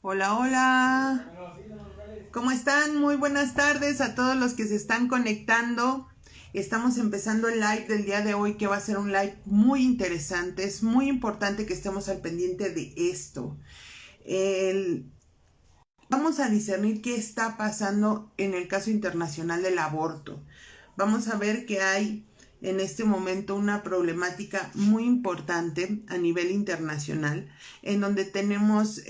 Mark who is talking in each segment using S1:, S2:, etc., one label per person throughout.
S1: Hola, hola. ¿Cómo están? Muy buenas tardes a todos los que se están conectando. Estamos empezando el live del día de hoy, que va a ser un live muy interesante. Es muy importante que estemos al pendiente de esto. El- Vamos a discernir qué está pasando en el caso internacional del aborto. Vamos a ver que hay en este momento una problemática muy importante a nivel internacional, en donde tenemos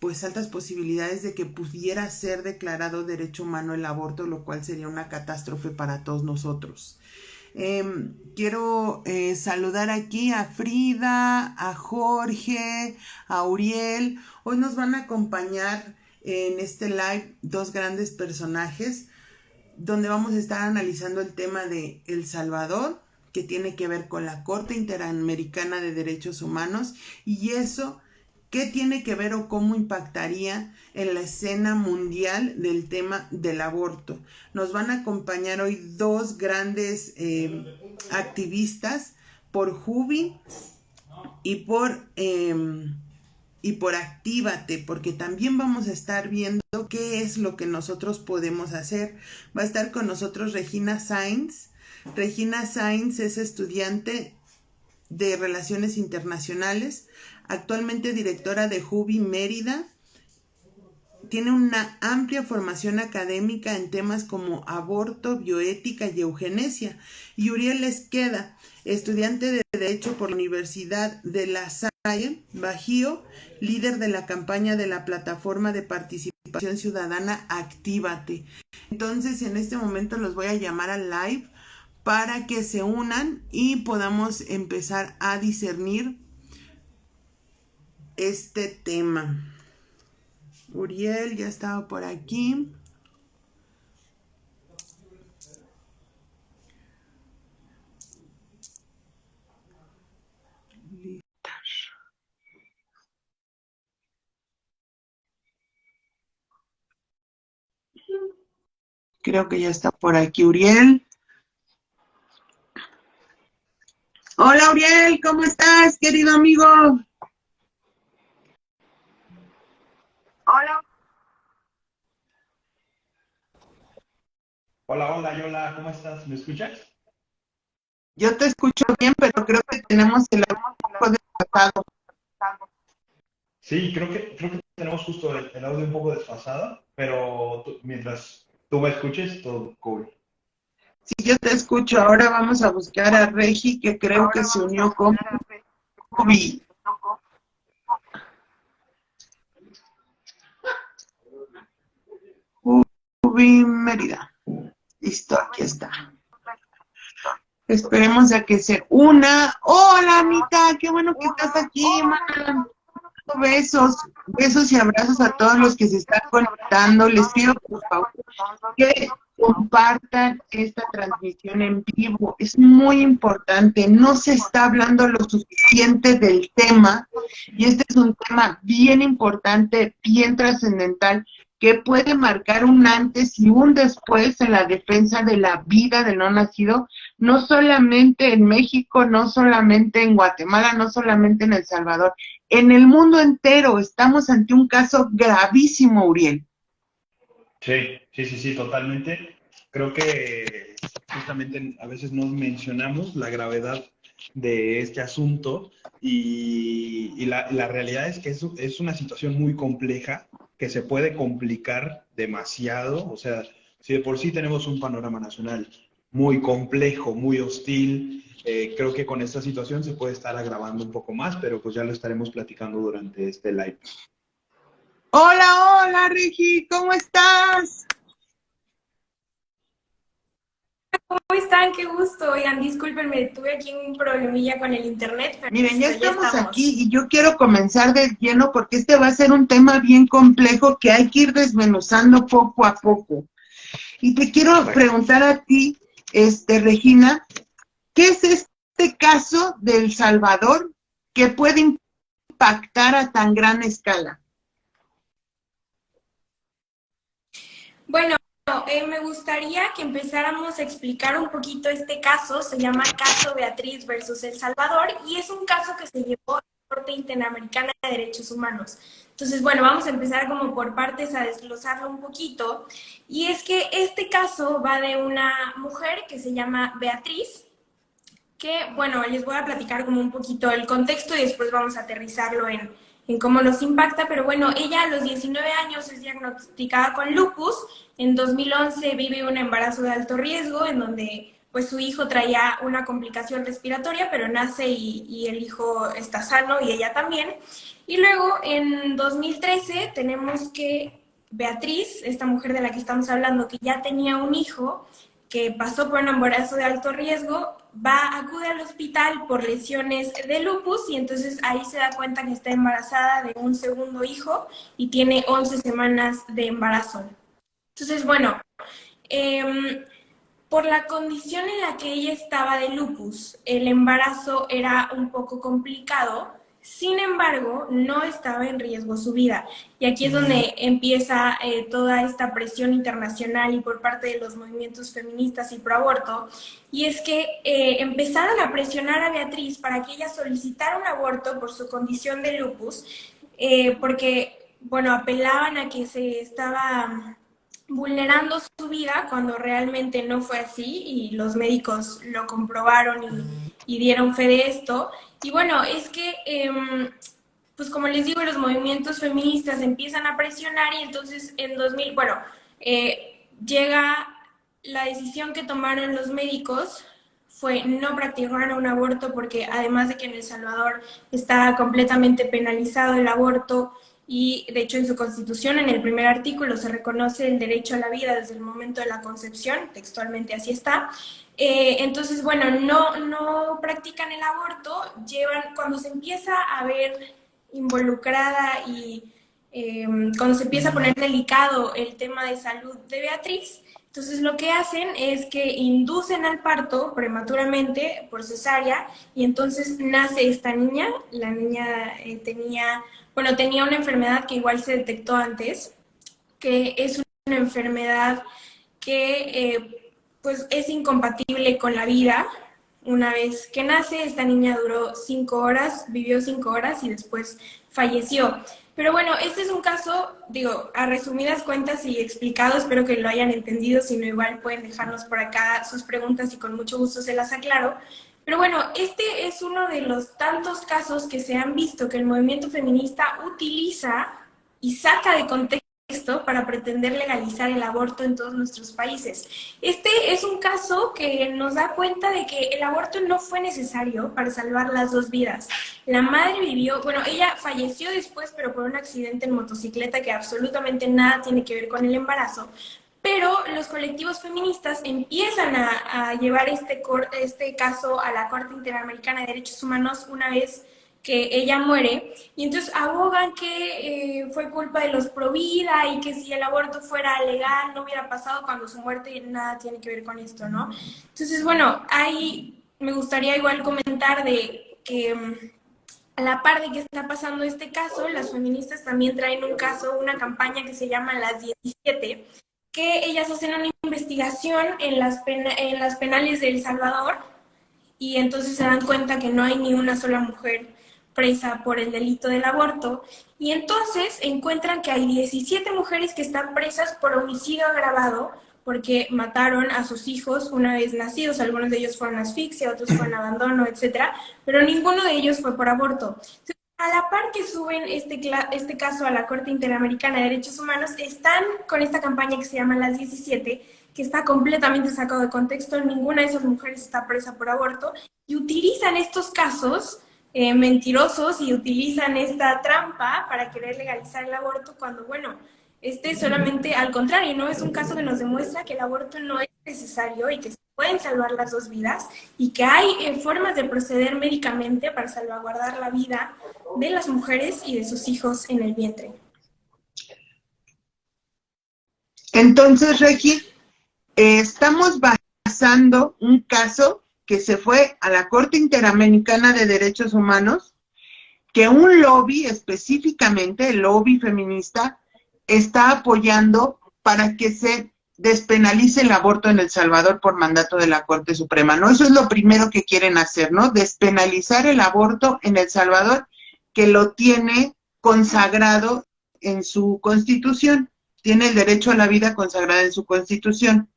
S1: pues altas posibilidades de que pudiera ser declarado derecho humano el aborto, lo cual sería una catástrofe para todos nosotros. Quiero saludar aquí a Frida, a Jorge, a Uriel. Hoy nos van a acompañar en este live dos grandes personajes donde vamos a estar analizando el tema de El Salvador, que tiene que ver con la Corte Interamericana de Derechos Humanos, y eso, ¿qué tiene que ver o cómo impactaría en la escena mundial del tema del aborto? Nos van a acompañar hoy dos grandes activistas, por Jubi y por Actívate, porque también vamos a estar viendo qué es lo que nosotros podemos hacer. Va a estar con nosotros Regina Sainz. Regina Sainz es estudiante de Relaciones Internacionales, actualmente directora de Jubi Mérida. Tiene una amplia formación académica en temas como aborto, bioética y eugenesia. Y Uriel Esqueda, estudiante de Derecho por la Universidad de La Salle, Bajío, líder de la campaña de la plataforma de participación ciudadana Actívate. Entonces, en este momento los voy a llamar al live para que se unan y podamos empezar a discernir este tema. Uriel ya estaba por aquí. Creo que ya está por aquí Uriel. Hola Uriel, ¿cómo estás, querido amigo?
S2: Hola,
S3: Hola, hola, Yola, ¿cómo estás? ¿Me escuchas?
S1: Yo te escucho bien, pero creo que tenemos el audio un poco desfasado.
S3: Sí, creo que tenemos justo el audio un poco desfasado, pero mientras tú me escuches, todo cool.
S1: Si yo te escucho, ahora vamos a buscar a Regi, que creo que
S2: ahora
S1: se
S2: vamos a
S1: unió con
S2: buscar a ver.
S1: Ubi. Ubi Mérida. Listo, aquí está. Esperemos a que se una. Hola, Anita, qué bueno que estás aquí, man. Besos, besos y abrazos a todos los que se están conectando. Les pido, por favor, que compartan esta transmisión en vivo. Es muy importante. No se está hablando lo suficiente del tema y este es un tema bien importante, bien trascendental, que puede marcar un antes y un después en la defensa de la vida del no nacido, no solamente en México, no solamente en Guatemala, no solamente en El Salvador, en el mundo entero. Estamos ante un caso gravísimo, Uriel.
S3: Sí, totalmente. Creo que justamente a veces no mencionamos la gravedad de este asunto y la realidad es que es una situación muy compleja que se puede complicar demasiado. O sea, si de por sí tenemos un panorama nacional muy complejo, muy hostil, creo que con esta situación se puede estar agravando un poco más, pero pues ya lo estaremos platicando durante este live.
S1: Hola, hola, Regi, ¿cómo estás?
S2: ¿Cómo están? Qué gusto. Oigan, discúlpenme, tuve aquí un problemilla con el internet, pero
S1: Miren, ya
S2: ya
S1: estamos aquí
S2: estamos.
S1: y yo quiero comenzar de lleno porque este va a ser un tema bien complejo que hay que ir desmenuzando poco a poco. Y te quiero
S3: Exacto.
S1: preguntar a ti, Regina, ¿qué es este caso de El Salvador que puede impactar a tan gran escala?
S2: Bueno, me gustaría que empezáramos a explicar un poquito este caso. Se llama Caso Beatriz versus El Salvador y es un caso que se llevó Corte Interamericana de Derechos Humanos. Entonces, bueno, vamos a empezar como por partes a desglosarlo un poquito. Y es que este caso va de una mujer que se llama Beatriz, que, bueno, les voy a platicar como un poquito el contexto y después vamos a aterrizarlo en cómo nos impacta, pero bueno, ella a los 19 años es diagnosticada con lupus, en 2011 vive un embarazo de alto riesgo en donde pues su hijo traía una complicación respiratoria, pero nace y el hijo está sano y ella también. Y luego en 2013 tenemos que Beatriz, esta mujer de la que estamos hablando, que ya tenía un hijo, que pasó por un embarazo de alto riesgo, acude al hospital por lesiones de lupus y entonces ahí se da cuenta que está embarazada de un segundo hijo y tiene 11 semanas de embarazo. Entonces, bueno, por la condición en la que ella estaba de lupus, el embarazo era un poco complicado. Sin embargo, no estaba en riesgo su vida. Y aquí es donde empieza toda esta presión internacional y por parte de los movimientos feministas y pro aborto. Y es que empezaron a presionar a Beatriz para que ella solicitara un aborto por su condición de lupus, porque, bueno, apelaban a que se estaba vulnerando su vida cuando realmente no fue así y los médicos lo comprobaron y dieron fe de esto. Y bueno, es que, pues como les digo, los movimientos feministas empiezan a presionar y entonces en 2000, bueno, llega la decisión que tomaron los médicos fue no practicar un aborto porque además de que en El Salvador está completamente penalizado el aborto y de hecho en su constitución, en el primer artículo, se reconoce el derecho a la vida desde el momento de la concepción, textualmente así está. Entonces, bueno, no practican el aborto, cuando se empieza a ver involucrada y cuando se empieza a poner delicado el tema de salud de Beatriz, entonces lo que hacen es que inducen al parto prematuramente por cesárea y entonces nace esta niña. La niña tenía una enfermedad que igual se detectó antes, que es una enfermedad que pues es incompatible con la vida. Una vez que nace, esta niña duró 5 horas, vivió 5 horas y después falleció. Pero bueno, este es un caso, digo, a resumidas cuentas y explicado, espero que lo hayan entendido, si no igual pueden dejarnos por acá sus preguntas y con mucho gusto se las aclaro. Pero bueno, este es uno de los tantos casos que se han visto que el movimiento feminista utiliza y saca de contexto para pretender legalizar el aborto en todos nuestros países. Este es un caso que nos da cuenta de que el aborto no fue necesario para salvar las dos vidas. La madre vivió, bueno, ella falleció después, pero por un accidente en motocicleta que absolutamente nada tiene que ver con el embarazo. Pero los colectivos feministas empiezan a llevar este caso a la Corte Interamericana de Derechos Humanos una vez que ella muere, y entonces abogan que fue culpa de los pro vida y que si el aborto fuera legal no hubiera pasado cuando su muerte nada tiene que ver con esto, ¿no? Entonces, bueno, ahí me gustaría igual comentar de que a la par de que está pasando este caso, las feministas también traen un caso, una campaña que se llama Las 17, que ellas hacen una investigación en las penales de El Salvador y entonces se dan cuenta que no hay ni una sola mujer presa por el delito del aborto, y entonces encuentran que hay 17 mujeres que están presas por homicidio agravado porque mataron a sus hijos una vez nacidos, algunos de ellos fueron asfixia, otros fueron abandono, etcétera, pero ninguno de ellos fue por aborto. Entonces, a la par que suben este caso a la Corte Interamericana de Derechos Humanos, están con esta campaña que se llama Las 17, que está completamente sacado de contexto, ninguna de esas mujeres está presa por aborto, y utilizan estos casos mentirosos y utilizan esta trampa para querer legalizar el aborto cuando, bueno, solamente al contrario, ¿no? Es un caso que nos demuestra que el aborto no es necesario y que se pueden salvar las dos vidas y que hay formas de proceder médicamente para salvaguardar la vida de las mujeres y de sus hijos en el vientre.
S1: Entonces, Regi, estamos basando un caso que se fue a la Corte Interamericana de Derechos Humanos, que un lobby, específicamente el lobby feminista, está apoyando para que se despenalice el aborto en El Salvador por mandato de la Corte Suprema, ¿no? Eso es lo primero que quieren hacer, ¿no? Despenalizar el aborto en El Salvador que lo tiene consagrado en su constitución, tiene el derecho a la vida consagrado en su constitución.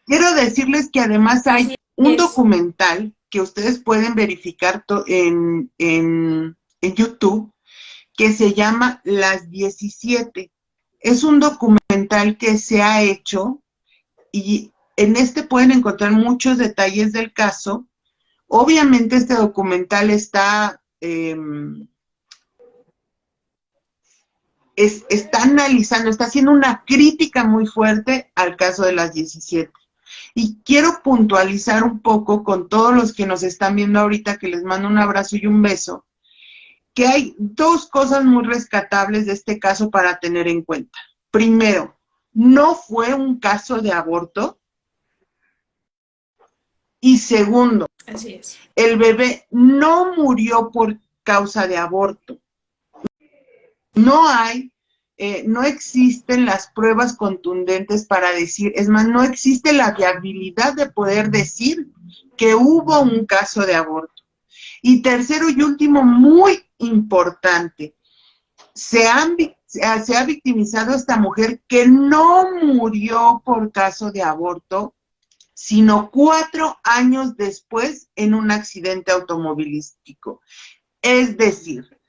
S1: Quiero decirles que además hay un documental que ustedes pueden verificar en YouTube, que se llama Las 17. Es un documental que se ha hecho y en este pueden encontrar muchos detalles del caso. Obviamente este documental está analizando, está haciendo una crítica muy fuerte al caso de las 17. Y quiero puntualizar un poco con todos los que nos están viendo ahorita, que les mando un abrazo y un beso, que hay dos cosas muy rescatables de este caso para tener en cuenta. Primero, no fue un caso de aborto. Y segundo,
S2: así es,
S1: el bebé no murió por causa de aborto. No existen las pruebas contundentes para decir, es más, no existe la viabilidad de poder decir que hubo un caso de aborto. Y tercero y último, muy importante, se ha victimizado a esta mujer que no murió por caso de aborto, sino 4 años después en un accidente automovilístico. Es decir,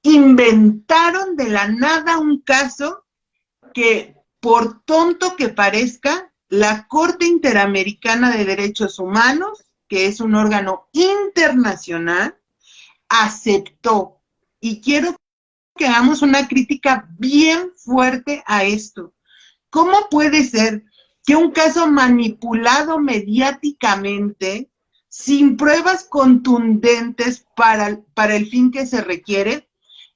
S1: inventaron de la nada un caso que, por tonto que parezca, la Corte Interamericana de Derechos Humanos, que es un órgano internacional, aceptó. Y quiero que hagamos una crítica bien fuerte a esto. ¿Cómo puede ser que un caso manipulado mediáticamente, sin pruebas contundentes para el fin que se requiere,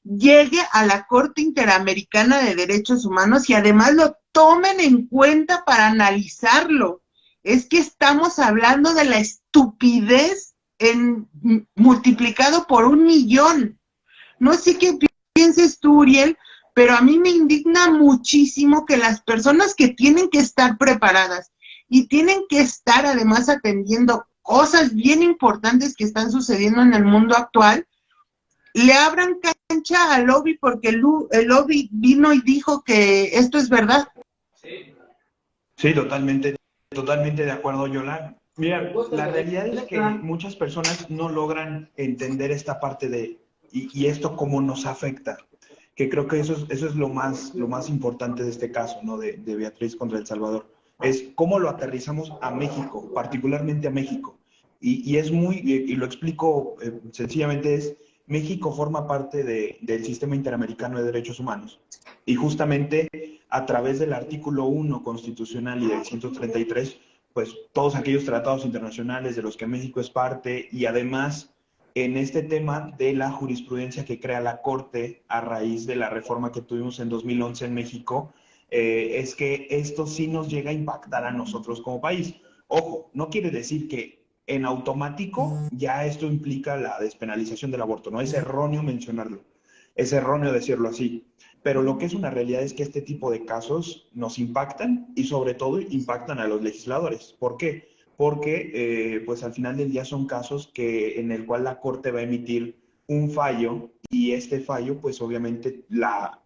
S1: llegue a la Corte Interamericana de Derechos Humanos y además lo tomen en cuenta para analizarlo? Es que estamos hablando de la estupidez multiplicado por 1,000,000. No sé qué pienses tú, Uriel, pero a mí me indigna muchísimo que las personas que tienen que estar preparadas y tienen que estar además atendiendo cosas bien importantes que están sucediendo en el mundo actual, le abran cancha al lobby porque el lobby vino y dijo que esto es verdad.
S3: Sí, totalmente de acuerdo, Yola. Mira, la realidad es que muchas personas no logran entender esta parte y esto cómo nos afecta, que creo que eso es lo más importante de este caso, ¿no? De Beatriz contra El Salvador, es cómo lo aterrizamos a México, particularmente a México. Y lo explico sencillamente, México forma parte del Sistema Interamericano de Derechos Humanos, y justamente a través del artículo 1 constitucional y del 133, pues todos aquellos tratados internacionales de los que México es parte, y además en este tema de la jurisprudencia que crea la Corte a raíz de la reforma que tuvimos en 2011 en México, es que esto sí nos llega a impactar a nosotros como país. Ojo, no quiere decir que en automático ya esto implica la despenalización del aborto, no es erróneo mencionarlo, es erróneo decirlo así, pero lo que es una realidad es que este tipo de casos nos impactan y sobre todo impactan a los legisladores. ¿Por qué? Porque pues al final del día son casos en el cual la Corte va a emitir un fallo, y este fallo pues obviamente la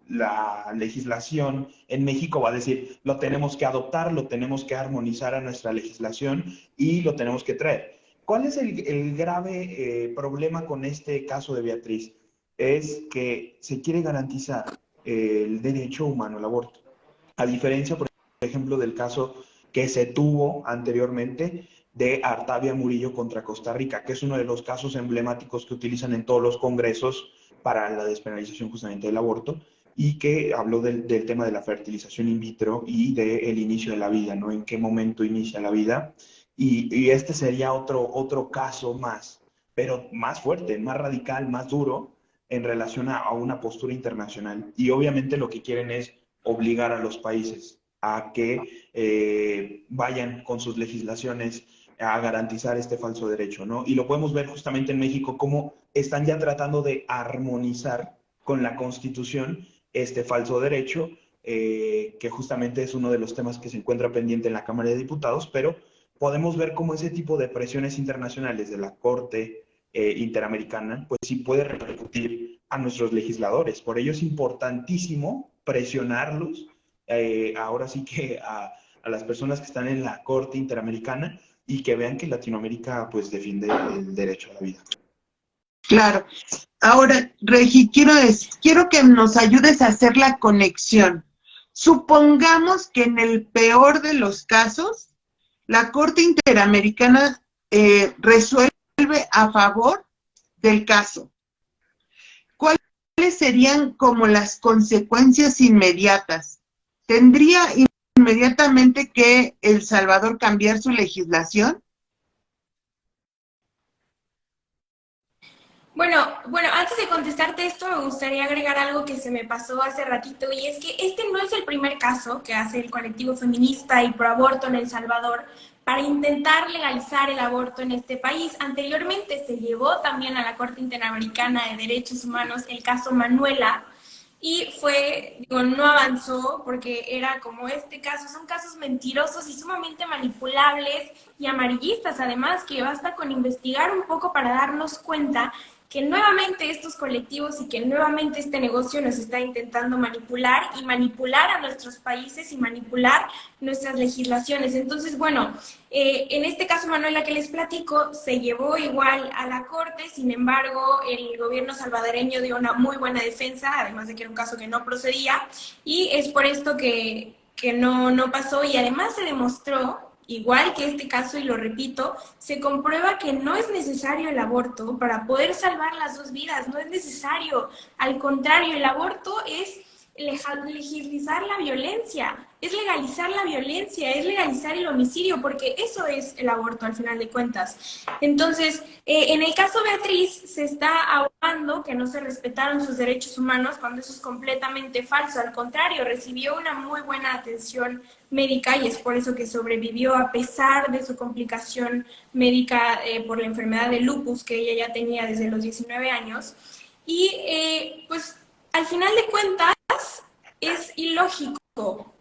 S3: legislación en México va a decir, lo tenemos que adoptar, lo tenemos que armonizar a nuestra legislación y lo tenemos que traer. ¿Cuál es el grave problema con este caso de Beatriz? Es que se quiere garantizar el derecho humano al aborto, a diferencia, por ejemplo, del caso que se tuvo anteriormente de Artavia Murillo contra Costa Rica, que es uno de los casos emblemáticos que utilizan en todos los congresos para la despenalización justamente del aborto, y que habló del tema de la fertilización in vitro y del inicio de la vida, ¿no? En qué momento inicia la vida. Y este sería otro caso más, pero más fuerte, más radical, más duro en relación a una postura internacional. Y obviamente lo que quieren es obligar a los países a que vayan con sus legislaciones a garantizar este falso derecho, ¿no? Y lo podemos ver justamente en México, cómo están ya tratando de armonizar con la Constitución este falso derecho, que justamente es uno de los temas que se encuentra pendiente en la Cámara de Diputados, pero podemos ver cómo ese tipo de presiones internacionales de la Corte, interamericana, pues sí puede repercutir a nuestros legisladores. Por ello es importantísimo presionarlos, ahora sí que a las personas que están en la Corte Interamericana y que vean que Latinoamérica pues defiende el derecho a la vida.
S1: Claro. Ahora, Regi, quiero que nos ayudes a hacer la conexión. Supongamos que en el peor de los casos, la Corte Interamericana resuelve a favor del caso. ¿Cuáles serían como las consecuencias inmediatas? ¿Tendría inmediatamente que El Salvador cambiar su legislación?
S2: Bueno, antes de contestarte esto, me gustaría agregar algo que se me pasó hace ratito, y es que este no es el primer caso que hace el colectivo feminista y proaborto en El Salvador para intentar legalizar el aborto en este país. Anteriormente se llevó también a la Corte Interamericana de Derechos Humanos el caso Manuela, y no avanzó porque era como este caso, son casos mentirosos y sumamente manipulables y amarillistas, además, que basta con investigar un poco para darnos cuenta que nuevamente estos colectivos y que nuevamente este negocio nos está intentando manipular a nuestros países y manipular nuestras legislaciones. Entonces, bueno, en este caso, Manuela, que les platico, se llevó igual a la Corte. Sin embargo, el gobierno salvadoreño dio una muy buena defensa, además de que era un caso que no procedía, y es por esto que no pasó, y además se demostró, igual que este caso, y lo repito, se comprueba que no es necesario el aborto para poder salvar las dos vidas, no es necesario. Al contrario, el aborto es legislizar la violencia, es legalizar la violencia, es legalizar el homicidio, porque eso es el aborto al final de cuentas. Entonces, en el caso Beatriz se está ahogando que no se respetaron sus derechos humanos, cuando eso es completamente falso. Al contrario, recibió una muy buena atención médica y es por eso que sobrevivió a pesar de su complicación médica por la enfermedad de lupus que ella ya tenía desde los 19 años. Y pues al final de cuentas es ilógico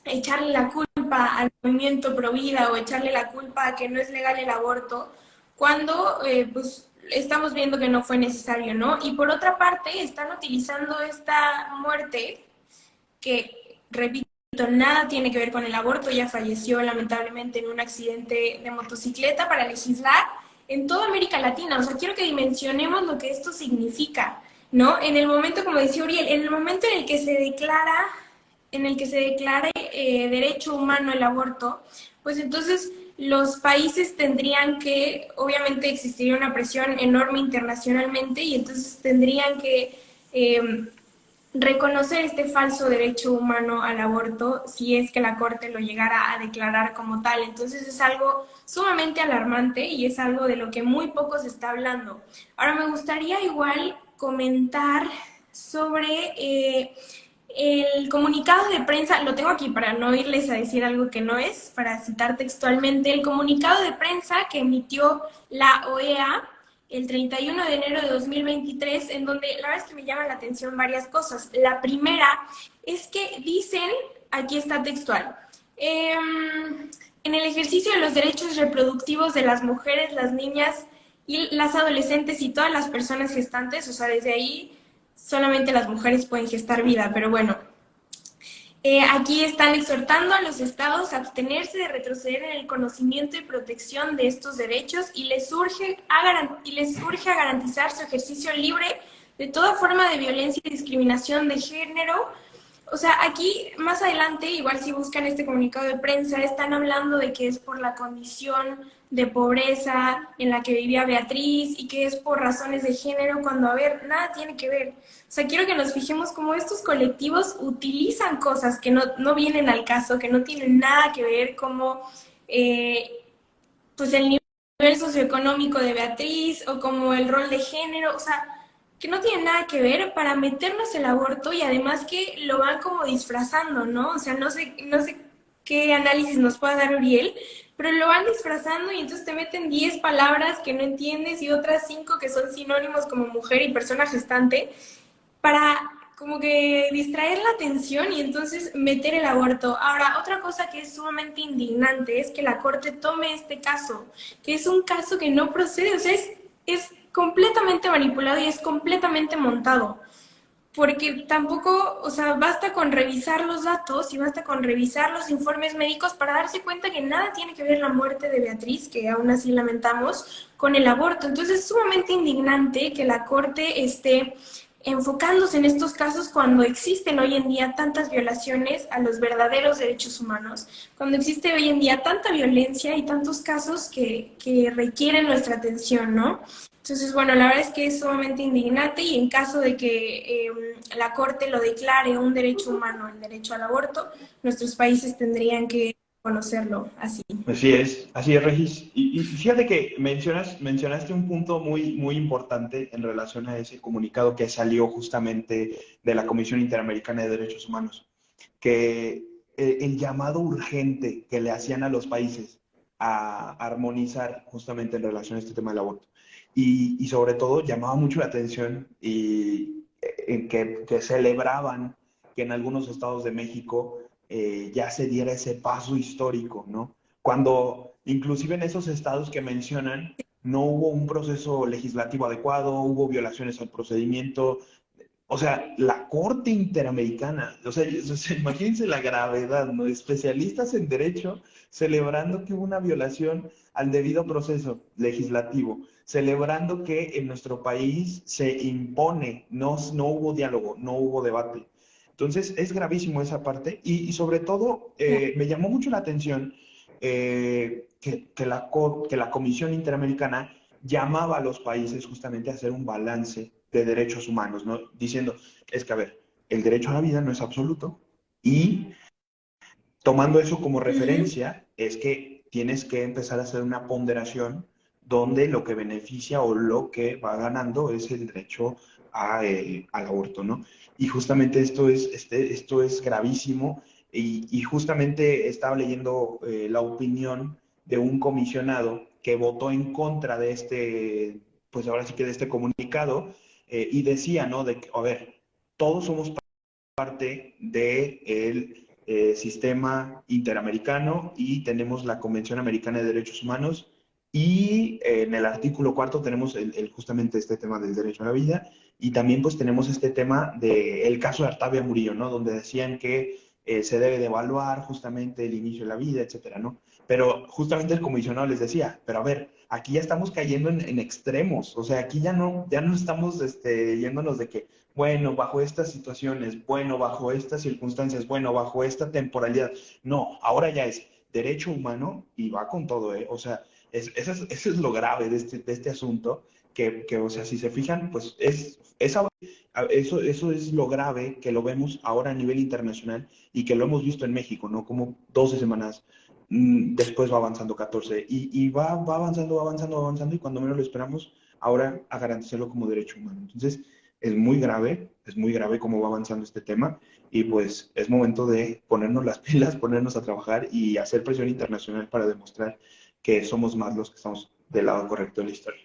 S2: echarle la culpa al movimiento pro vida o echarle la culpa a que no es legal el aborto cuando pues estamos viendo que no fue necesario, ¿no? Y por otra parte están utilizando esta muerte que, repito, nada tiene que ver con el aborto. Ella falleció lamentablemente en un accidente de motocicleta, para legislar en toda América Latina. O sea, quiero que dimensionemos lo que esto significa, ¿no? En el momento, como decía Uriel, en el momento en el que se declare derecho humano el aborto, pues entonces los países tendrían que, obviamente existiría una presión enorme internacionalmente, y entonces tendrían que reconocer este falso derecho humano al aborto si es que la Corte lo llegara a declarar como tal. Entonces es algo sumamente alarmante y es algo de lo que muy poco se está hablando. Ahora me gustaría igual comentar sobre el comunicado de prensa. Lo tengo aquí para no irles a decir algo que no es, para citar textualmente el comunicado de prensa que emitió la OEA el 31 de enero de 2023, en donde la verdad es que me llama la atención varias cosas. La primera es que dicen, aquí está textual, en el ejercicio de los derechos reproductivos de las mujeres, las niñas y las adolescentes y todas las personas gestantes, o sea, desde ahí solamente las mujeres pueden gestar vida, pero bueno. Aquí están exhortando a los estados a abstenerse de retroceder en el conocimiento y protección de estos derechos, y les urge a garantizar su ejercicio libre de toda forma de violencia y discriminación de género. O sea, aquí más adelante, igual si buscan este comunicado de prensa, están hablando de que es por la condición de pobreza en la que vivía Beatriz y que es por razones de género, cuando, a ver, nada tiene que ver. O sea, quiero que nos fijemos cómo estos colectivos utilizan cosas que no vienen al caso, que no tienen nada que ver, como pues el nivel socioeconómico de Beatriz o como el rol de género, o sea, que no tiene nada que ver, para meternos el aborto, y además que lo van como disfrazando, ¿no? O sea, no sé qué análisis nos pueda dar Uriel, pero lo van disfrazando y entonces te meten 10 palabras que no entiendes y otras 5 que son sinónimos como mujer y persona gestante, para como que distraer la atención y entonces meter el aborto. Ahora, otra cosa que es sumamente indignante es que la Corte tome este caso, que es un caso que no procede, o sea, es completamente manipulado y es completamente montado. Porque tampoco, o sea, basta con revisar los datos y basta con revisar los informes médicos para darse cuenta que nada tiene que ver la muerte de Beatriz, que aún así lamentamos, con el aborto. Entonces es sumamente indignante que la Corte esté enfocándose en estos casos cuando existen hoy en día tantas violaciones a los verdaderos derechos humanos, cuando existe hoy en día tanta violencia y tantos casos que requieren nuestra atención, ¿no? Entonces, bueno, la verdad es que es sumamente indignante y en caso de que la Corte lo declare un derecho humano, el derecho al aborto, nuestros países tendrían que conocerlo así.
S3: Así es, Regis. Y fíjate que mencionaste un punto muy importante en relación a ese comunicado que salió justamente de la Comisión Interamericana de Derechos Humanos, que el llamado urgente que le hacían a los países a armonizar justamente en relación a este tema del aborto. Y sobre todo llamaba mucho la atención en que celebraban que en algunos estados de México ya se diera ese paso histórico, ¿no? Cuando inclusive en esos estados que mencionan no hubo un proceso legislativo adecuado, hubo violaciones al procedimiento. O sea, la Corte Interamericana, o sea, imagínense la gravedad, ¿no? Especialistas en derecho celebrando que hubo una violación al debido proceso legislativo, celebrando que en nuestro país se impone, no hubo diálogo, no hubo debate. Entonces, es gravísimo esa parte y sobre todo me llamó mucho la atención que la Comisión Interamericana llamaba a los países justamente a hacer un balance de derechos humanos, ¿no? Diciendo, es que, a ver, el derecho a la vida no es absoluto y tomando eso como referencia es que tienes que empezar a hacer una ponderación donde lo que beneficia o lo que va ganando es el derecho al aborto, ¿no? Y justamente esto es gravísimo y justamente estaba leyendo la opinión de un comisionado que votó en contra de pues ahora sí que de este comunicado y decía, ¿no? De que, a ver, todos somos parte del sistema interamericano y tenemos la Convención Americana de Derechos Humanos y en el artículo cuarto tenemos justamente este tema del derecho a la vida y también pues tenemos este tema del caso de Artavia Murillo, ¿no? Donde decían que se debe de evaluar justamente el inicio de la vida, etcétera, ¿no? Pero justamente el comisionado les decía, pero a ver, aquí ya estamos cayendo en extremos, o sea, aquí ya no estamos yéndonos de que bueno, bajo estas situaciones, bueno, bajo estas circunstancias, bueno, bajo esta temporalidad. No, ahora ya es derecho humano y va con todo, ¿eh? O sea, eso es lo grave de este asunto, o sea, si se fijan, pues eso es lo grave que lo vemos ahora a nivel internacional y que lo hemos visto en México, ¿no? Como 12 semanas después va avanzando 14 y va avanzando y cuando menos lo esperamos, ahora a garantizarlo como derecho humano. Entonces, es muy grave cómo va avanzando este tema y pues es momento de ponernos las pilas, ponernos a trabajar y hacer presión internacional para demostrar que somos más los que estamos del lado correcto de la historia.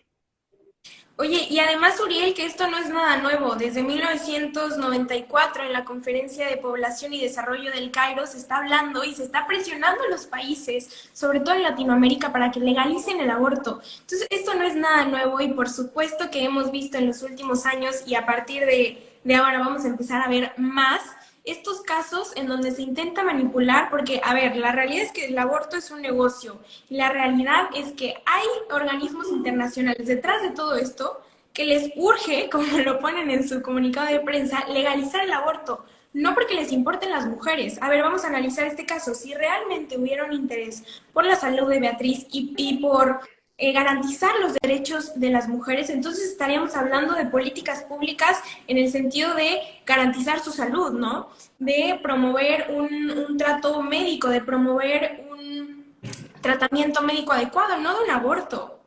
S2: Oye, y además, Uriel, que esto no es nada nuevo. Desde 1994, en la Conferencia de Población y Desarrollo del Cairo, se está hablando y se está presionando a los países, sobre todo en Latinoamérica, para que legalicen el aborto. Entonces, esto no es nada nuevo y por supuesto que hemos visto en los últimos años y a partir de ahora vamos a empezar a ver más estos casos en donde se intenta manipular, porque, a ver, la realidad es que el aborto es un negocio y la realidad es que hay organismos internacionales detrás de todo esto que les urge, como lo ponen en su comunicado de prensa, legalizar el aborto. No porque les importen las mujeres. A ver, vamos a analizar este caso. Si realmente hubiera un interés por la salud de Beatriz y por garantizar los derechos de las mujeres, entonces estaríamos hablando de políticas públicas en el sentido de garantizar su salud, ¿no? De promover un trato médico, de promover un tratamiento médico adecuado, no de un aborto.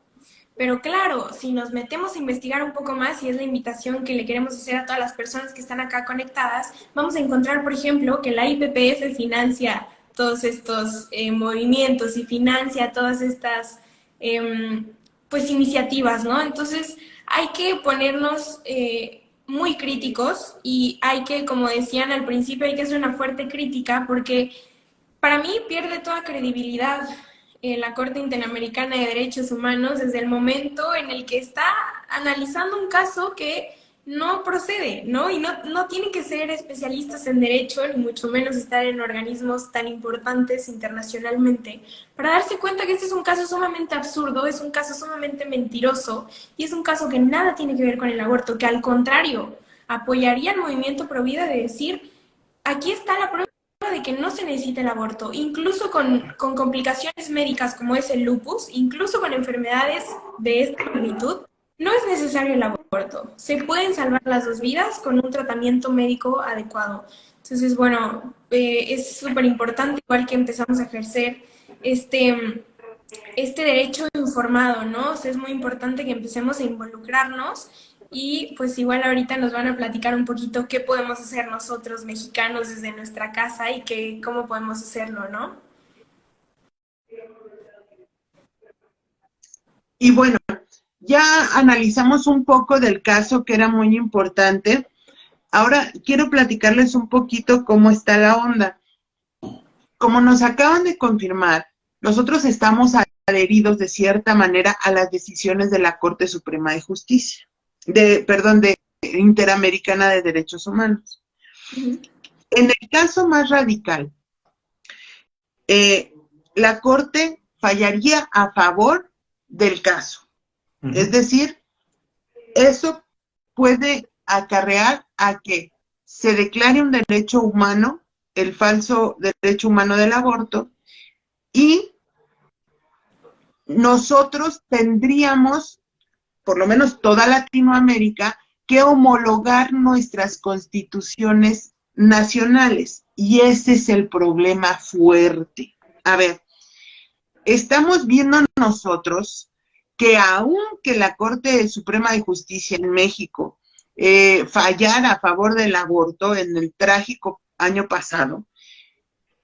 S2: Pero claro, si nos metemos a investigar un poco más, y es la invitación que le queremos hacer a todas las personas que están acá conectadas, vamos a encontrar, por ejemplo, que la IPPF financia todos estos movimientos y financia todas estas pues iniciativas, ¿no? Entonces hay que ponernos muy críticos y hay que, como decían al principio, hay que hacer una fuerte crítica porque para mí pierde toda credibilidad la Corte Interamericana de Derechos Humanos desde el momento en el que está analizando un caso que no procede, ¿no? Y no tienen que ser especialistas en derecho, ni mucho menos estar en organismos tan importantes internacionalmente, para darse cuenta que este es un caso sumamente absurdo, es un caso sumamente mentiroso, y es un caso que nada tiene que ver con el aborto, que al contrario, apoyaría el movimiento pro vida de decir, aquí está la prueba de que no se necesita el aborto, incluso con complicaciones médicas como es el lupus, incluso con enfermedades de esta magnitud, no es necesario el aborto. Se pueden salvar las dos vidas con un tratamiento médico adecuado. Entonces, bueno, es súper importante, igual que empezamos a ejercer este derecho informado, ¿no? O sea, es muy importante que empecemos a involucrarnos y pues igual ahorita nos van a platicar un poquito qué podemos hacer nosotros mexicanos desde nuestra casa y cómo podemos hacerlo, ¿no?
S1: Y bueno, ya analizamos un poco del caso que era muy importante. Ahora quiero platicarles un poquito cómo está la onda. Como nos acaban de confirmar, nosotros estamos adheridos de cierta manera a las decisiones de la Corte Suprema de Justicia, de Interamericana de Derechos Humanos. En el caso más radical, la Corte fallaría a favor del caso. Es decir, eso puede acarrear a que se declare un derecho humano, el falso derecho humano del aborto, y nosotros tendríamos, por lo menos toda Latinoamérica, que homologar nuestras constituciones nacionales. Y ese es el problema fuerte. A ver, estamos viendo nosotros que aunque la Corte Suprema de Justicia en México fallara a favor del aborto en el trágico año pasado,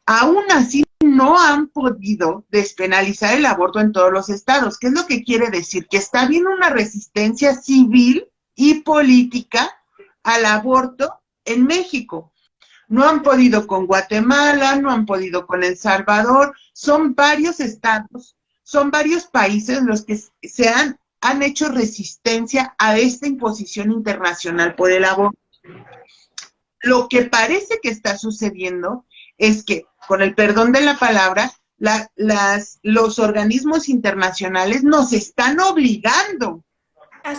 S1: aún así no han podido despenalizar el aborto en todos los estados. ¿Qué es lo que quiere decir? Que está habiendo una resistencia civil y política al aborto en México. No han podido con Guatemala, no han podido con El Salvador, son varios estados, son varios países los que han hecho resistencia a esta imposición internacional por el aborto. Lo que parece que está sucediendo es que, con el perdón de la palabra, los organismos internacionales nos están obligando.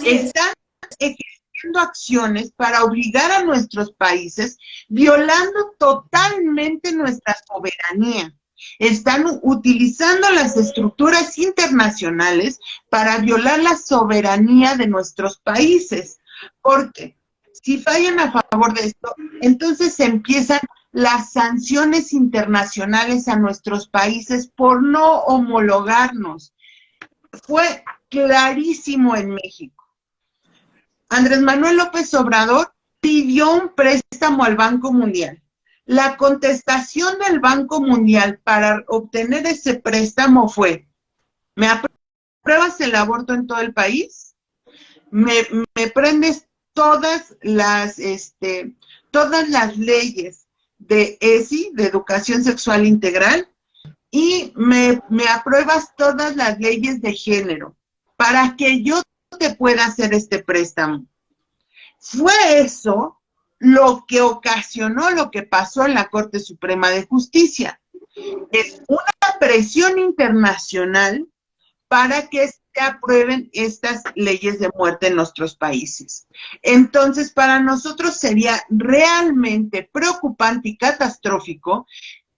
S1: Están ejerciendo acciones para obligar a nuestros países, violando totalmente nuestra soberanía. Están utilizando las estructuras internacionales para violar la soberanía de nuestros países. Porque si fallan a favor de esto, entonces empiezan las sanciones internacionales a nuestros países por no homologarnos. Fue clarísimo en México. Andrés Manuel López Obrador pidió un préstamo al Banco Mundial. La contestación del Banco Mundial para obtener ese préstamo fue: ¿me apruebas el aborto en todo el país? ¿Me prendes todas las leyes de ESI, de Educación Sexual Integral? Y me apruebas todas las leyes de género para que yo te pueda hacer este préstamo. Fue eso lo que ocasionó lo que pasó en la Corte Suprema de Justicia. Es una presión internacional para que se aprueben estas leyes de muerte en nuestros países. Entonces, para nosotros sería realmente preocupante y catastrófico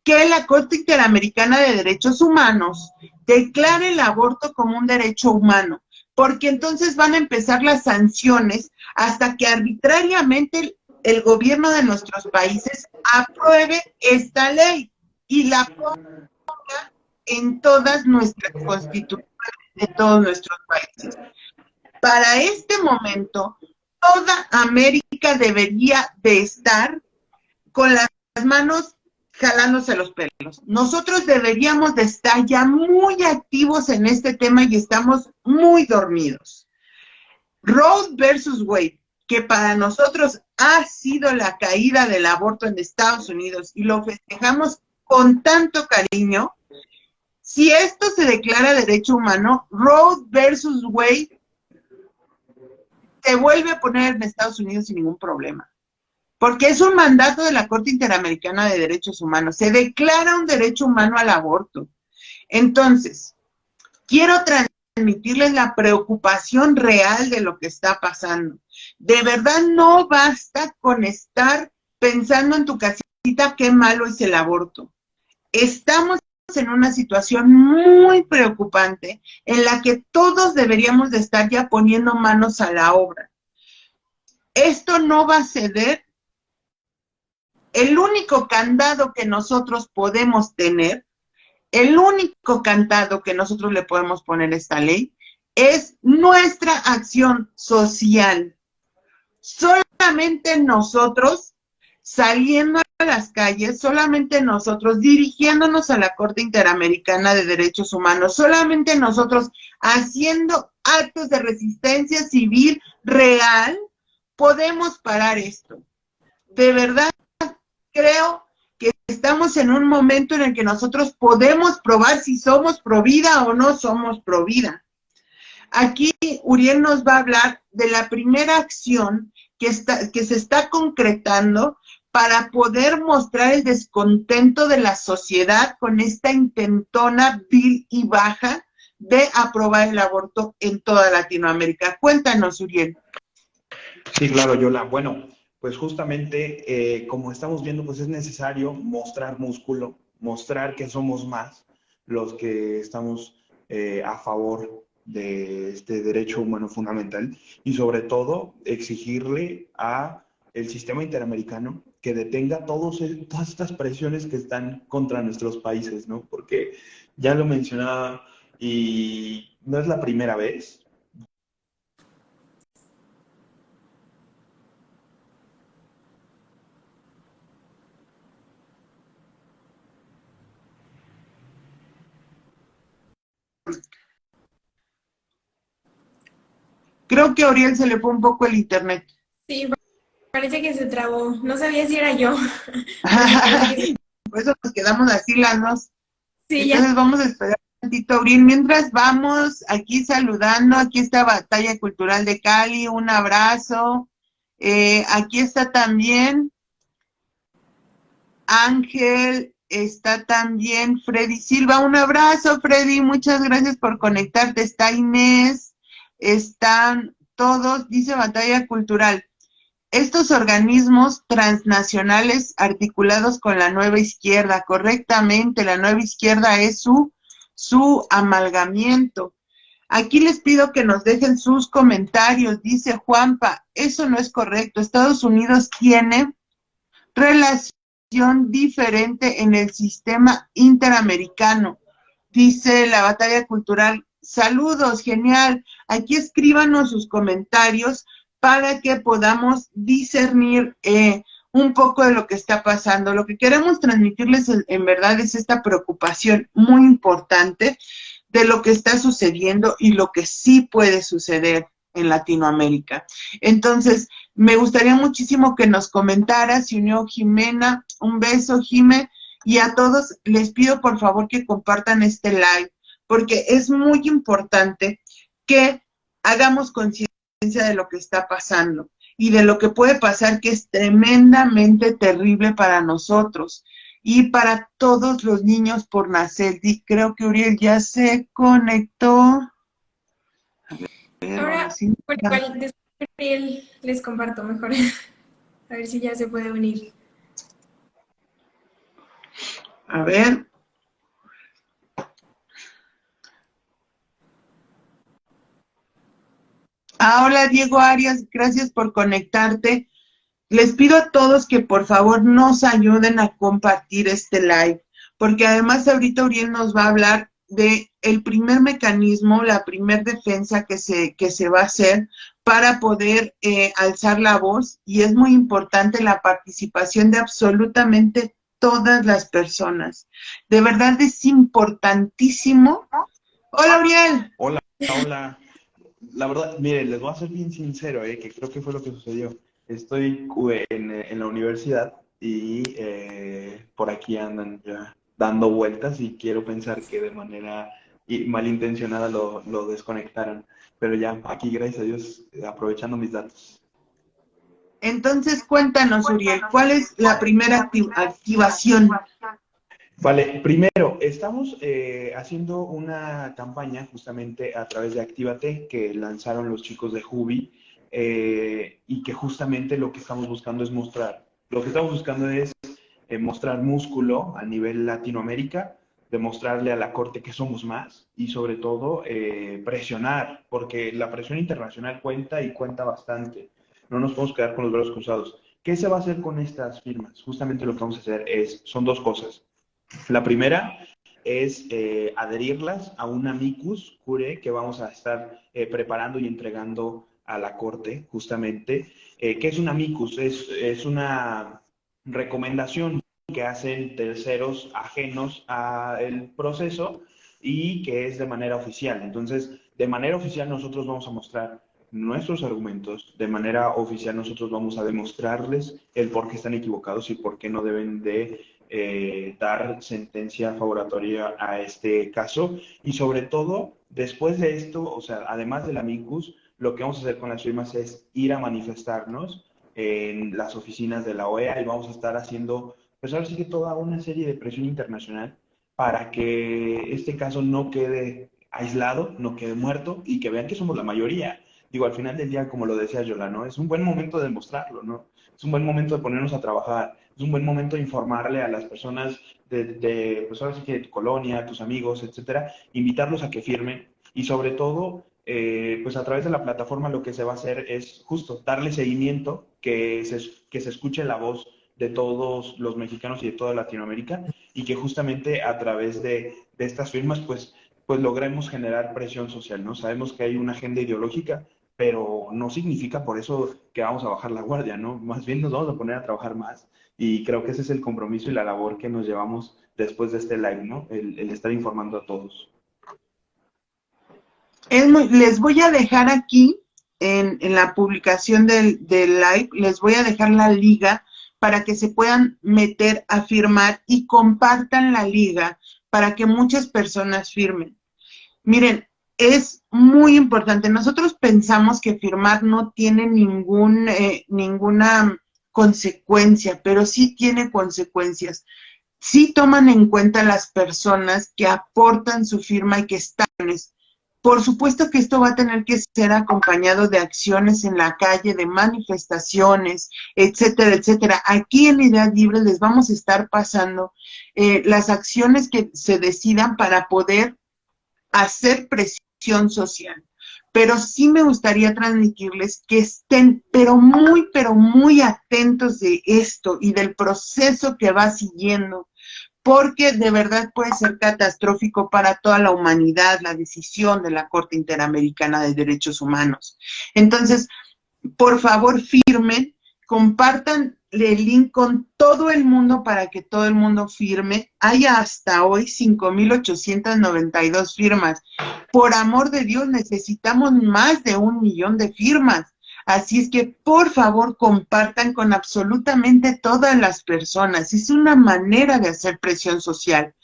S1: que la Corte Interamericana de Derechos Humanos declare el aborto como un derecho humano, porque entonces van a empezar las sanciones hasta que arbitrariamente el gobierno de nuestros países apruebe esta ley y la ponga en todas nuestras constituciones de todos nuestros países. Para este momento, toda América debería de estar con las manos jalándose los pelos. Nosotros deberíamos de estar ya muy activos en este tema y estamos muy dormidos. Roe versus Wade, que para nosotros ha sido la caída del aborto en Estados Unidos y lo festejamos con tanto cariño. Si esto se declara derecho humano, Roe versus Wade se vuelve a poner en Estados Unidos sin ningún problema. Porque es un mandato de la Corte Interamericana de Derechos Humanos. Se declara un derecho humano al aborto. Entonces, quiero transmitirles la preocupación real de lo que está pasando. De verdad no basta con estar pensando en tu casita qué malo es el aborto. Estamos en una situación muy preocupante en la que todos deberíamos de estar ya poniendo manos a la obra. Esto no va a ceder. El único candado que nosotros podemos tener, el único candado que nosotros le podemos poner a esta ley, es nuestra acción social. Solamente nosotros saliendo a las calles, solamente nosotros dirigiéndonos a la Corte Interamericana de Derechos Humanos, solamente nosotros haciendo actos de resistencia civil real, podemos parar esto. De verdad, creo que estamos en un momento en el que nosotros podemos probar si somos pro vida o no somos pro vida. Aquí Uriel nos va a hablar de la primera acción que se está concretando para poder mostrar el descontento de la sociedad con esta intentona vil y baja de aprobar el aborto en toda Latinoamérica. Cuéntanos, Uriel.
S3: Sí, claro, Yola. Bueno, pues justamente, como estamos viendo, pues es necesario mostrar músculo, mostrar que somos más los que estamos a favor de este derecho humano fundamental y sobre todo exigirle a el sistema interamericano que detenga todas estas presiones que están contra nuestros países, ¿no? Porque ya lo mencionaba y no es la primera vez.
S1: Creo que a Uriel se le fue un poco el internet.
S2: Sí, parece que se trabó. No sabía si era yo.
S1: Por eso nos quedamos así las dos.
S2: Sí,
S1: Entonces
S2: ya.
S1: vamos a esperar un tantito, Uriel. Mientras vamos aquí saludando, aquí está Batalla Cultural de Cali, un abrazo. Aquí está también Ángel, está también Freddy Silva. Un abrazo, Freddy, muchas gracias por conectarte. Está Inés, están todos, dice Batalla Cultural. Estos organismos transnacionales articulados con la Nueva Izquierda, correctamente, la Nueva Izquierda es su amalgamiento. Aquí les pido que nos dejen sus comentarios, dice Juanpa, eso no es correcto. Estados Unidos tiene relación diferente en el sistema interamericano, dice la Batalla Cultural. Saludos, genial. Aquí escríbanos sus comentarios para que podamos discernir un poco de lo que está pasando. Lo que queremos transmitirles en verdad es esta preocupación muy importante de lo que está sucediendo y lo que sí puede suceder en Latinoamérica. Entonces, me gustaría muchísimo que nos comentara, se unió Jimena, un beso, Jime, y a todos les pido por favor que compartan este live, porque es muy importante que hagamos conciencia de lo que está pasando y de lo que puede pasar, que es tremendamente terrible para nosotros y para todos los niños por nacer. Y creo que Uriel ya se conectó.
S2: Ahora, bueno, igual después les comparto mejor. A ver si ya se puede unir.
S1: A ver. Hola Diego Arias, gracias por conectarte. Les pido a todos que por favor nos ayuden a compartir este live, porque además ahorita Uriel nos va a hablar de el primer mecanismo, la primer defensa que se va a hacer para poder alzar la voz, y es muy importante la participación de absolutamente todas las personas. De verdad es importantísimo. Hola Uriel.
S3: Hola, hola. La verdad, miren, les voy a ser bien sincero, que creo que fue lo que sucedió. Estoy en la universidad y por aquí andan ya dando vueltas y quiero pensar que de manera y malintencionada lo desconectaran. Pero ya, aquí, gracias a Dios, aprovechando mis datos.
S1: Entonces, cuéntanos, Uriel, ¿cuál es la primera activación?
S3: Vale, primero, estamos haciendo una campaña justamente a través de Actívate que lanzaron los chicos de Jubi y que justamente lo que estamos buscando es mostrar músculo a nivel Latinoamérica, demostrarle a la Corte que somos más y sobre todo presionar, porque la presión internacional cuenta y cuenta bastante. No nos podemos quedar con los brazos cruzados. ¿Qué se va a hacer con estas firmas? Justamente lo que vamos a hacer son dos cosas. La primera es adherirlas a un amicus curiae que vamos a estar preparando y entregando a la Corte, justamente. ¿Qué es un amicus? Es una recomendación que hacen terceros ajenos al proceso y que es de manera oficial. Entonces, de manera oficial nosotros vamos a mostrar nuestros argumentos, de manera oficial nosotros vamos a demostrarles el por qué están equivocados y por qué no deben de dar sentencia favoratoria a este caso y sobre todo después de esto, o sea, además del amicus, lo que vamos a hacer con las firmas es ir a manifestarnos en las oficinas de la OEA y vamos a estar haciendo, pues ahora sí que toda una serie de presión internacional para que este caso no quede aislado, no quede muerto y que vean que somos la mayoría. Digo, al final del día, como lo decía Yola, ¿no? Es un buen momento de demostrarlo, ¿no? Es un buen momento de ponernos a trabajar, es un buen momento de informarle a las personas pues ahora sí que de tu colonia, tus amigos, etcétera, invitarlos a que firmen y sobre todo, pues a través de la plataforma lo que se va a hacer es justo darle seguimiento, que se escuche la voz de todos los mexicanos y de toda Latinoamérica y que justamente a través de estas firmas pues logremos generar presión social, ¿no? Sabemos que hay una agenda ideológica, pero no significa por eso que vamos a bajar la guardia, ¿no? Más bien nos vamos a poner a trabajar más y creo que ese es el compromiso y la labor que nos llevamos después de este live, ¿no? El estar informando a todos.
S1: Les voy a dejar aquí en la publicación del live, les voy a dejar la liga para que se puedan meter a firmar y compartan la liga para que muchas personas firmen. Miren, es muy importante. Nosotros pensamos que firmar no tiene ninguna consecuencia, pero sí tiene consecuencias. Sí toman en cuenta las personas que aportan su firma y que están. Por supuesto que esto va a tener que ser acompañado de acciones en la calle, de manifestaciones, etcétera, etcétera. Aquí en Ideas Libres les vamos a estar pasando las acciones que se decidan para poder hacer presión social. Pero sí me gustaría transmitirles que estén, pero muy atentos de esto y del proceso que va siguiendo, porque de verdad puede ser catastrófico para toda la humanidad la decisión de la Corte Interamericana de Derechos Humanos. Entonces, por favor, firmen, compartan el link con todo el mundo para que todo el mundo firme. Hay hasta hoy 5,892 firmas. Por amor de Dios, necesitamos más de 1,000,000 de firmas. Así es que, por favor, compartan con absolutamente todas las personas. Es una manera de hacer presión social.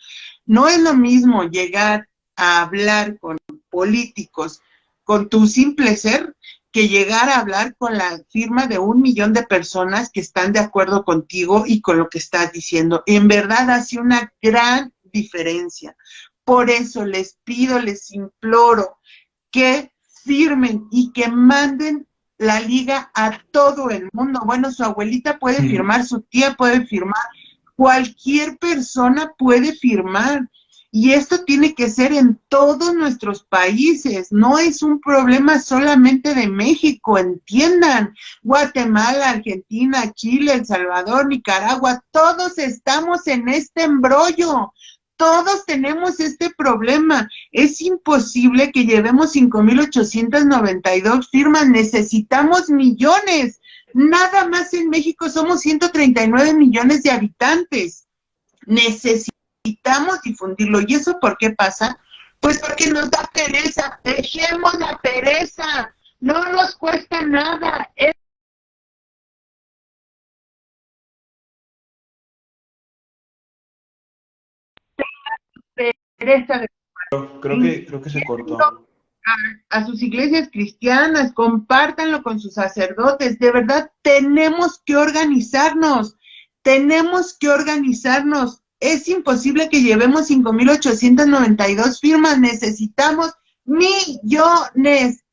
S1: No es lo mismo llegar a hablar con políticos con tu simple ser que llegar a hablar con la firma de 1,000,000 de personas que están de acuerdo contigo y con lo que estás diciendo. En verdad hace una gran diferencia. Por eso les pido, les imploro que firmen y que manden la liga a todo el mundo. Bueno, su abuelita puede firmar, su tía puede firmar, cualquier persona puede firmar. Y esto tiene que ser en todos nuestros países, no es un problema solamente de México, entiendan. Guatemala, Argentina, Chile, El Salvador, Nicaragua, todos estamos en este embrollo. Todos tenemos este problema. Es imposible que llevemos 5,892 firmas. Necesitamos millones. Nada más en México somos 139 millones de habitantes. Necesitamos difundirlo. ¿Y eso por qué pasa? Pues porque nos da pereza. Dejemos la pereza. No nos cuesta nada. Es pereza de
S3: Creo que se cortó.
S1: A sus iglesias cristianas, compártanlo con sus sacerdotes. De verdad, tenemos que organizarnos. Es imposible que llevemos 5,892 firmas, necesitamos millones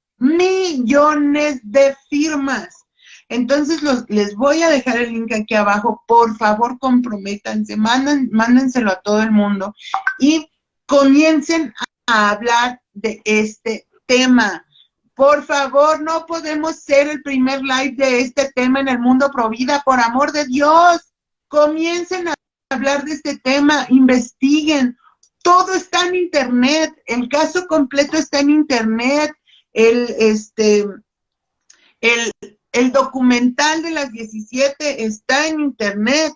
S1: de firmas. Entonces les voy a dejar el link aquí abajo, por favor comprométanse, mándenselo a todo el mundo y comiencen a hablar de este tema. Por favor, no podemos ser el primer live de este tema en el mundo Provida, por amor de Dios. Comiencen a hablar de este tema, investiguen. Todo está en internet, el caso completo está en internet, el documental de las 17 está en internet,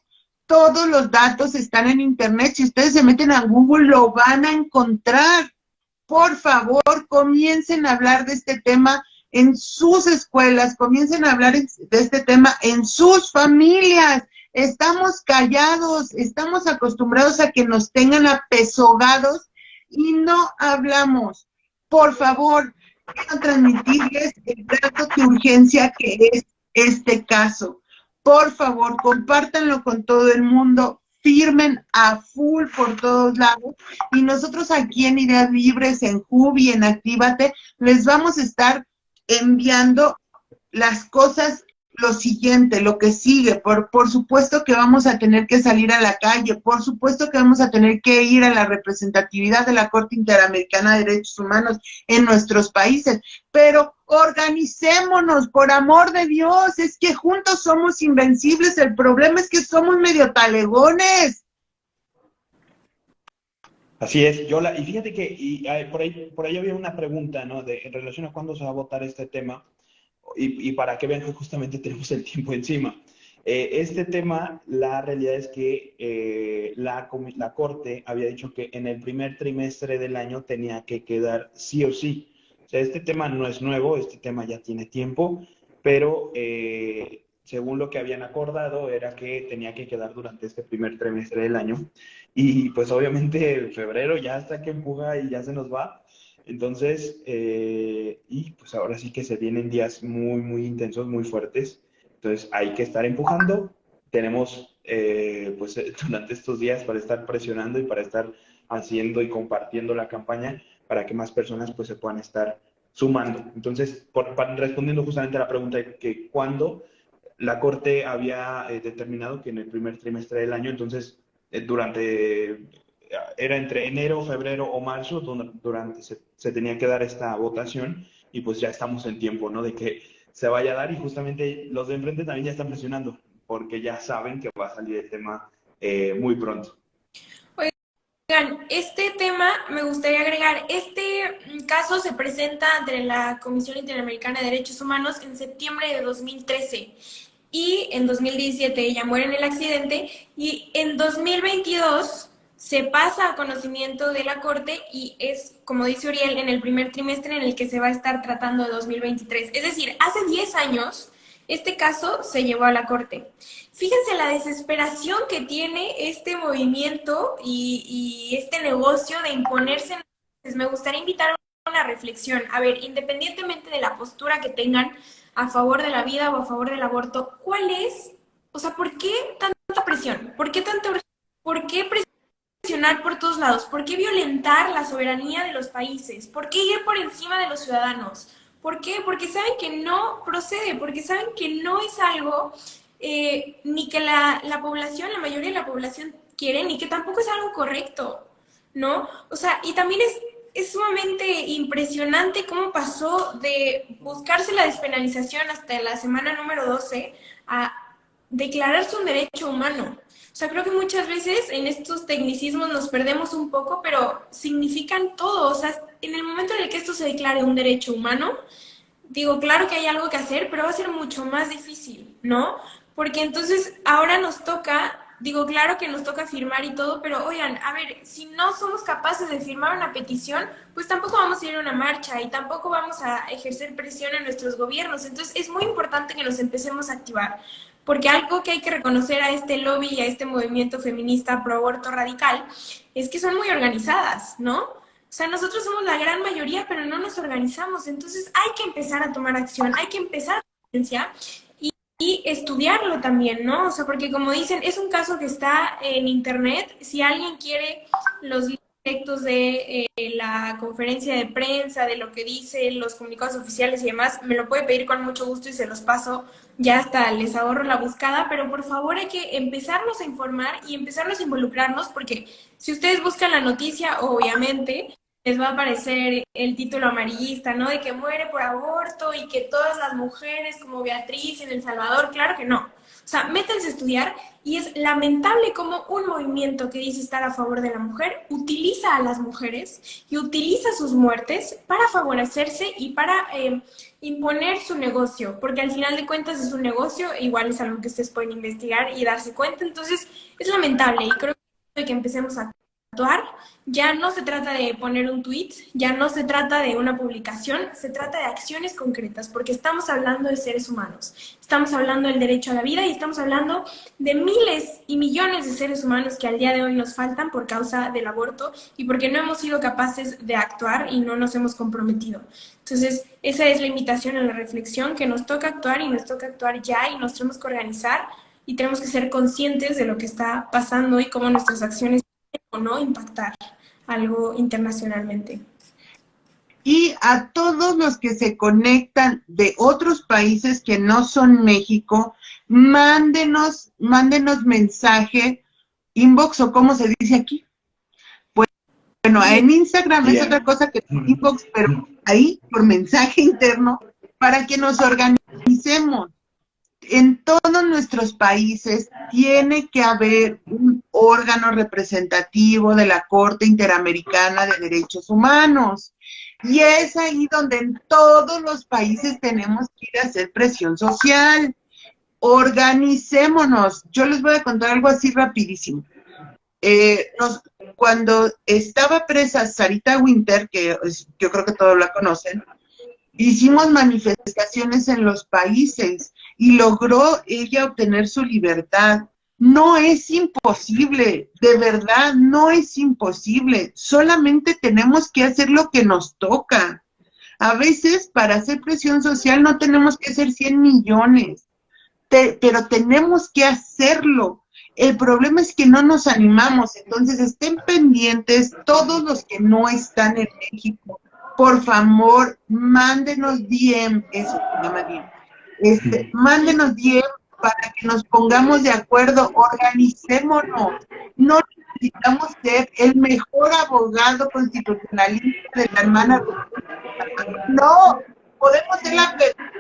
S1: todos los datos están en internet. Si ustedes se meten a Google, lo van a encontrar. Por favor, comiencen a hablar de este tema en sus escuelas, comiencen a hablar de este tema en sus familias. Estamos callados, estamos acostumbrados a que nos tengan apesogados y no hablamos. Por favor, quiero transmitirles el grado de urgencia que es este caso. Por favor, compártanlo con todo el mundo, firmen a full por todos lados y nosotros aquí en Ideas Libres, en Jubi, en Actívate, les vamos a estar enviando las cosas, lo siguiente, lo que sigue. Por supuesto que vamos a tener que salir a la calle, por supuesto que vamos a tener que ir a la representatividad de la Corte Interamericana de Derechos Humanos en nuestros países, pero organicémonos, por amor de Dios, es que juntos somos invencibles, el problema es que somos medio talegones.
S3: Así es, Yola, y fíjate que por ahí había una pregunta, ¿no? En relación a cuándo se va a votar este tema. Y para que vean que justamente tenemos el tiempo encima. Este tema, la realidad es que la Corte había dicho que en el primer trimestre del año tenía que quedar sí o sí. O sea, este tema no es nuevo, este tema ya tiene tiempo, pero según lo que habían acordado era que tenía que quedar durante este primer trimestre del año. Y pues obviamente febrero ya hasta que empuja y ya se nos va. Entonces, y pues ahora sí que se vienen días muy, muy intensos, muy fuertes. Entonces hay que estar empujando. Tenemos durante estos días para estar presionando y para estar haciendo y compartiendo la campaña para que más personas pues se puedan estar sumando. Entonces, respondiendo justamente a la pregunta de que cuándo, la Corte había determinado que en el primer trimestre del año, entonces era entre enero, febrero o marzo, durante se tenía que dar esta votación y pues ya estamos en tiempo, ¿no? De que se vaya a dar y justamente los de enfrente también ya están presionando porque ya saben que va a salir el tema muy pronto.
S2: Oigan, este tema me gustaría agregar, este caso se presenta ante la Comisión Interamericana de Derechos Humanos en septiembre de 2013 y en 2017 ella muere en el accidente y en 2022 se pasa a conocimiento de la Corte y es, como dice Uriel, en el primer trimestre en el que se va a estar tratando de 2023. Es decir, hace 10 años este caso se llevó a la Corte. Fíjense la desesperación que tiene este movimiento y este negocio de imponerse. Me gustaría invitar a una reflexión. A ver, independientemente de la postura que tengan a favor de la vida o a favor del aborto, ¿cuál es? O sea, ¿por qué tanta presión? ¿Por qué tanta urgencia? ¿Por qué presionar por todos lados? ¿Por qué violentar la soberanía de los países? ¿Por qué ir por encima de los ciudadanos? ¿Por qué? Porque saben que no procede, porque saben que no es algo ni que la población, la mayoría de la población quiere, ni que tampoco es algo correcto, ¿no? O sea, y también es sumamente impresionante cómo pasó de buscarse la despenalización hasta la semana número 12 a declararse un derecho humano. O sea, creo que muchas veces en estos tecnicismos nos perdemos un poco, pero significan todo. O sea, en el momento en el que esto se declare un derecho humano, digo, claro que hay algo que hacer, pero va a ser mucho más difícil, ¿no? Porque entonces ahora nos toca, digo, claro que nos toca firmar y todo, pero oigan, a ver, si no somos capaces de firmar una petición, pues tampoco vamos a ir a una marcha y tampoco vamos a ejercer presión en nuestros gobiernos. Entonces es muy importante que nos empecemos a activar, porque algo que hay que reconocer a este lobby y a este movimiento feminista pro aborto radical es que son muy organizadas, ¿no? O sea, nosotros somos la gran mayoría, pero no nos organizamos. Entonces hay que empezar a tomar acción, hay que empezar a conciencia y estudiarlo también, ¿no? O sea, porque como dicen, es un caso que está en internet. Si alguien quiere los directos de la conferencia de prensa, de lo que dicen los comunicados oficiales y demás, me lo puede pedir con mucho gusto y se los paso. Ya hasta les ahorro la buscada, pero por favor hay que empezarnos a informar y empezarnos a involucrarnos, porque si ustedes buscan la noticia, obviamente les va a aparecer el título amarillista, ¿no? De que muere por aborto y que todas las mujeres como Beatriz en El Salvador, claro que no. O sea, métanse a estudiar y es lamentable cómo un movimiento que dice estar a favor de la mujer utiliza a las mujeres y utiliza sus muertes para favorecerse y para imponer su negocio, porque al final de cuentas es un negocio, igual es algo que ustedes pueden investigar y darse cuenta. Entonces es lamentable y creo que empecemos a actuar. Ya no se trata de poner un tweet, ya no se trata de una publicación, se trata de acciones concretas, porque estamos hablando de seres humanos, estamos hablando del derecho a la vida y estamos hablando de miles y millones de seres humanos que al día de hoy nos faltan por causa del aborto y porque no hemos sido capaces de actuar y no nos hemos comprometido. Entonces, esa es la invitación a la reflexión, que nos toca actuar y nos toca actuar ya y nos tenemos que organizar y tenemos que ser conscientes de lo que está pasando y cómo nuestras acciones o no impactar algo internacionalmente.
S1: Y a todos los que se conectan de otros países que no son México, mándenos mensaje, inbox o cómo se dice aquí. Pues, bueno, en Instagram es otra cosa que inbox, pero ahí por mensaje interno para que nos organicemos. En todos nuestros países tiene que haber un órgano representativo de la Corte Interamericana de Derechos Humanos. Y es ahí donde en todos los países tenemos que ir a hacer presión social. Organicémonos. Yo les voy a contar algo así rapidísimo. Cuando estaba presa Sarita Winter, que yo creo que todos la conocen, hicimos manifestaciones en los países y logró ella obtener su libertad. No es imposible, de verdad, no es imposible. Solamente tenemos que hacer lo que nos toca. A veces, para hacer presión social no tenemos que hacer 100 millones, pero tenemos que hacerlo. El problema es que no nos animamos. Entonces, estén pendientes todos los que no están en México. Por favor, mándenos DM, eso se llama DM. Mándenos DM para que nos pongamos de acuerdo, organicémonos. No necesitamos ser el mejor abogado constitucionalista de la hermana. No, podemos ser la persona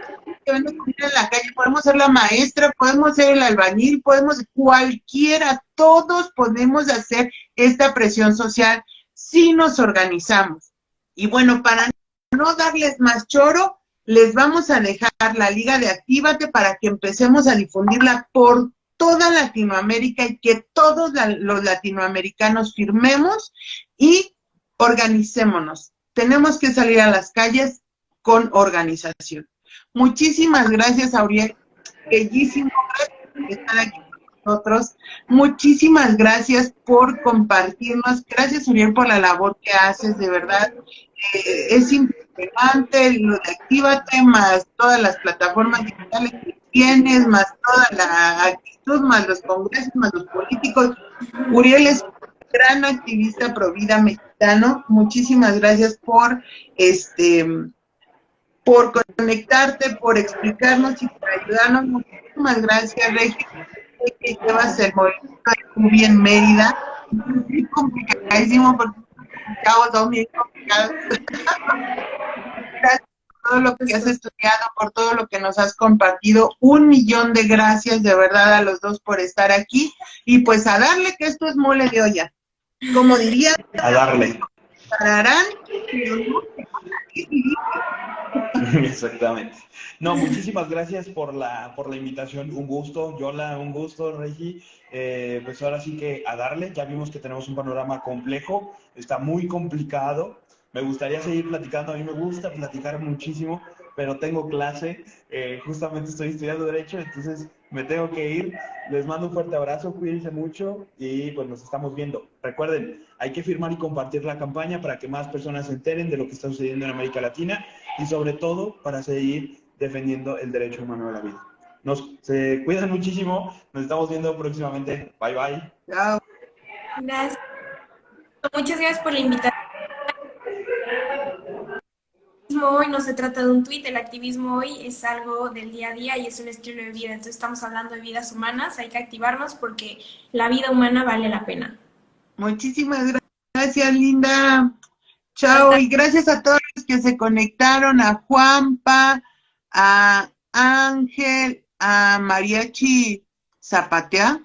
S1: que vende comida en la calle, podemos ser la maestra, podemos ser el albañil, podemos cualquiera, todos podemos hacer esta presión social si nos organizamos. Y bueno, para no darles más choro, les vamos a dejar la liga de Actívate para que empecemos a difundirla por toda Latinoamérica y que todos los latinoamericanos firmemos y organicémonos. Tenemos que salir a las calles con organización. Muchísimas gracias, Auriel. Bellísimo, gracias por estar aquí con nosotros. Muchísimas gracias por compartirnos. Gracias, Uriel, por la labor que haces, de verdad. Es impresionante lo de Actívate, más todas las plataformas digitales que tienes, más toda la actitud, más los congresos, más los políticos. Uriel es un gran activista pro vida mexicano. Muchísimas gracias por conectarte, por explicarnos y por ayudarnos. Muchísimas gracias, Regi, que llevas el movimiento de Cubi en Mérida. Es complicadísimo porque son bien complicados. Gracias por todo lo que has estudiado, por todo lo que nos has compartido. 1,000,000 de gracias, de verdad, a los dos por estar aquí. Y pues a darle, que esto es mole de olla. Como diría,
S3: a darle.
S1: Pararán,
S3: Exactamente. No, muchísimas gracias por la invitación. Un gusto, Yola, un gusto, Regi. Pues ahora sí que a darle. Ya vimos que tenemos un panorama complejo, está muy complicado. Me gustaría seguir platicando, a mí me gusta platicar muchísimo, pero tengo clase, justamente estoy estudiando Derecho, entonces me tengo que ir. Les mando un fuerte abrazo, cuídense mucho y pues nos estamos viendo. Recuerden, hay que firmar y compartir la campaña para que más personas se enteren de lo que está sucediendo en América Latina y sobre todo para seguir defendiendo el derecho humano a la vida. Se cuidan muchísimo, nos estamos viendo próximamente. Bye, bye.
S1: Chao.
S2: Gracias. Muchas gracias por la invitación. Hoy no se trata de un tuit, el activismo hoy es algo del día a día y es un estilo de vida. Entonces estamos hablando de vidas humanas, hay que activarnos porque la vida humana vale la pena.
S1: Muchísimas gracias, Linda. Chao, y gracias a todos los que se conectaron, a Juanpa, a Ángel, a Mariachi Zapatea,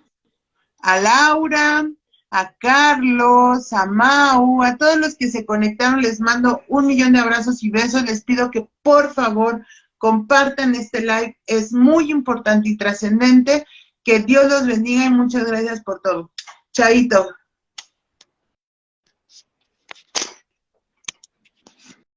S1: a Laura, a Carlos, a Mau, a todos los que se conectaron, les mando 1,000,000 de abrazos y besos. Les pido que por favor compartan este live, es muy importante y trascendente. Que Dios los bendiga y muchas gracias por todo. Chaito.